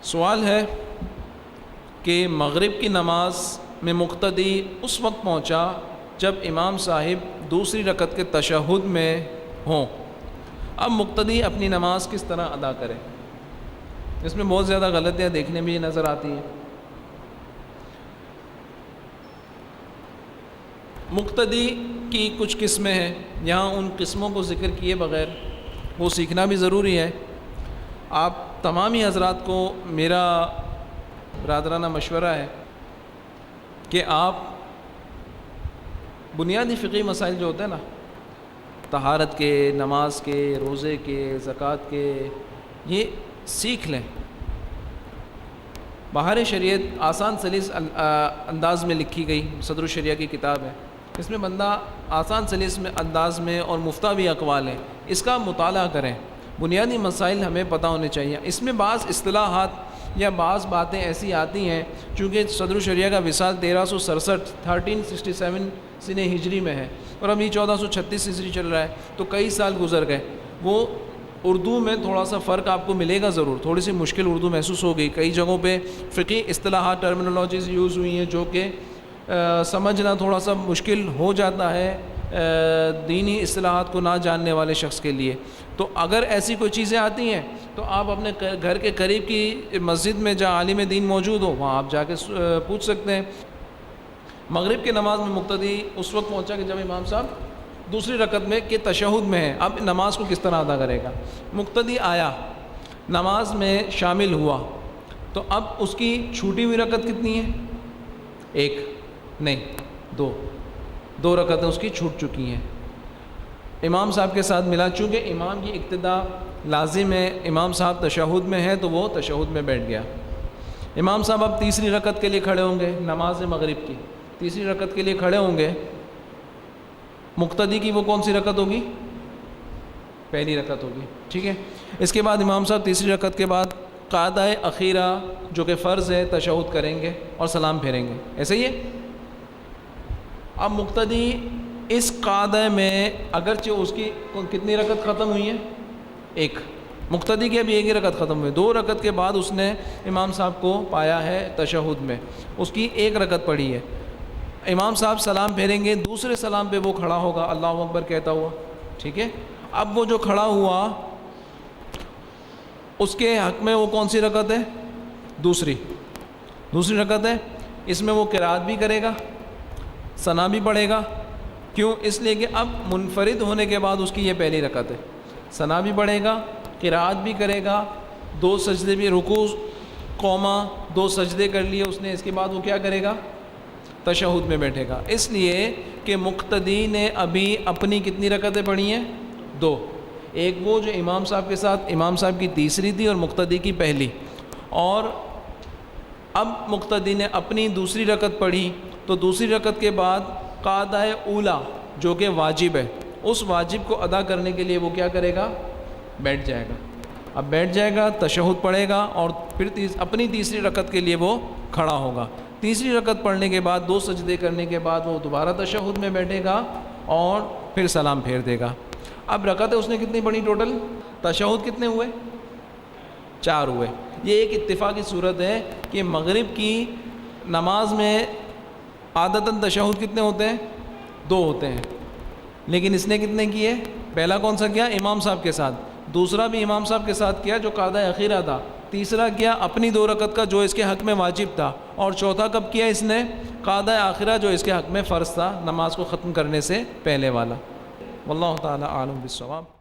سوال ہے کہ مغرب کی نماز میں مقتدی اس وقت پہنچا جب امام صاحب دوسری رکعت کے تشہد میں ہوں، اب مقتدی اپنی نماز کس طرح ادا کرے؟ اس میں بہت زیادہ غلطیاں دیکھنے میں نظر آتی ہیں۔ مقتدی کی کچھ قسمیں ہیں، یہاں ان قسموں کو ذکر کیے بغیر وہ سیکھنا بھی ضروری ہے۔ آپ تمامی حضرات کو میرا برادرانہ مشورہ ہے کہ آپ بنیادی فقہی مسائل جو ہوتے ہیں نا، طہارت کے، نماز کے، روزے کے، زکوٰۃ کے، یہ سیکھ لیں۔ بہار شریعت آسان سلیس انداز میں لکھی گئی صدر الشریعہ کی کتاب ہے۔ اس میں بندہ آسان سلیس میں انداز میں اور مفتوی اقوال ہیں، اس کا مطالعہ کریں۔ بنیادی مسائل ہمیں پتہ ہونے چاہیے۔ اس میں بعض اصطلاحات یا بعض باتیں ایسی آتی ہیں، چونکہ صدر الشریعہ کا وصال 1367 سنہ ہجری میں ہے اور ابھی 1436 ہجری چل رہا ہے، تو کئی سال گزر گئے۔ وہ اردو میں تھوڑا سا فرق آپ کو ملے گا ضرور، تھوڑی سی مشکل اردو محسوس ہو گئی، کئی جگہوں پہ فقہی اصطلاحات ٹرمینالوجیز یوز ہوئی ہیں جو کہ سمجھنا تھوڑا سا مشکل ہو جاتا ہے دینی اصطلاحات کو نہ جاننے والے شخص کے لیے۔ تو اگر ایسی کوئی چیزیں آتی ہیں تو آپ اپنے گھر کے قریب کی مسجد میں جہاں عالم دین موجود ہو وہاں آپ جا کے پوچھ سکتے ہیں۔ مغرب کی نماز میں مقتدی اس وقت پہنچا کہ جب امام صاحب دوسری رکعت میں کے تشہد میں ہے، اب نماز کو کس طرح ادا کرے گا؟ مقتدی آیا، نماز میں شامل ہوا، تو اب اس کی چھوٹی ہوئی رکعت کتنی ہے؟ ایک نہیں، دو رکعتیں اس کی چھوٹ چکی ہیں۔ امام صاحب کے ساتھ ملا، چونکہ امام کی اقتداء لازم ہے، امام صاحب تشہد میں ہے تو وہ تشہد میں بیٹھ گیا۔ امام صاحب اب تیسری رکعت کے لیے کھڑے ہوں گے، نماز مغرب کی تیسری رکعت کے لیے کھڑے ہوں گے۔ مقتدی کی وہ کون سی رکعت ہوگی؟ پہلی رکعت ہوگی، ٹھیک ہے۔ اس کے بعد امام صاحب تیسری رکعت کے بعد قعدہ اخیرہ جو کہ فرض ہے تشہد کریں گے اور سلام پھیریں گے، ایسے ہی ہے۔ اب مقتدی اس قعدہ میں اگرچہ اس کی کتنی رکعت ختم ہوئی ہے؟ ایک، مقتدی کی ابھی ایک ہی رکعت ختم ہوئی، 2 رکعت کے بعد اس نے امام صاحب کو پایا ہے تشہد میں، اس کی 1 رکعت پڑھی ہے۔ امام صاحب سلام پھیریں گے، دوسرے سلام پہ وہ کھڑا ہوگا اللہ اکبر کہتا ہوا، ٹھیک ہے۔ اب وہ جو کھڑا ہوا اس کے حق میں وہ کون سی رکعت ہے؟ دوسری رکعت ہے۔ اس میں وہ قرات بھی کرے گا، ثنا بھی پڑھے گا۔ کیوں؟ اس لیے کہ اب منفرد ہونے کے بعد اس کی یہ پہلی رکعت ہے، ثنا بھی پڑھے گا، قرات بھی کرے گا، 2 سجدے بھی، رکوع قوما 2 سجدے کر لیے اس نے، اس کے بعد وہ کیا کرے گا؟ تشہد میں بیٹھے گا۔ اس لیے کہ مقتدی نے ابھی اپنی کتنی رکعتیں پڑھی ہیں؟ 2، ایک وہ جو امام صاحب کے ساتھ امام صاحب کی تیسری تھی اور مقتدی کی پہلی، اور اب مقتدی نے اپنی دوسری رکعت پڑھی، تو دوسری رکعت کے بعد قعدہ اولا جو کہ واجب ہے، اس واجب کو ادا کرنے کے لیے وہ کیا کرے گا؟ بیٹھ جائے گا۔ اب بیٹھ جائے گا، تشہد پڑھے گا اور پھر اپنی تیسری رکعت کے لیے وہ کھڑا ہوگا۔ تیسری رکعت پڑھنے کے بعد 2 سجدے کرنے کے بعد وہ دوبارہ تشہد میں بیٹھے گا اور پھر سلام پھیر دے گا۔ اب رکعتیں اس نے کتنی پڑھی ٹوٹل؟ تشہد کتنے ہوئے؟ 4 ہوئے۔ یہ ایک اتفاقی صورت ہے کہ مغرب کی نماز میں عادتاً تشہد کتنے ہوتے ہیں؟ 2 ہوتے ہیں، لیکن اس نے کتنے کیے؟ پہلا کون سا کیا؟ امام صاحب کے ساتھ، دوسرا بھی امام صاحب کے ساتھ کیا جو قعدہ اخیرہ تھا، تیسرا کیا اپنی 2 رکعت کا جو اس کے حق میں واجب تھا، اور چوتھا کب کیا اس نے؟ قعدہ آخرہ جو اس کے حق میں فرض تھا نماز کو ختم کرنے سے پہلے والا۔ واللہ تعالی عالم بالصواب۔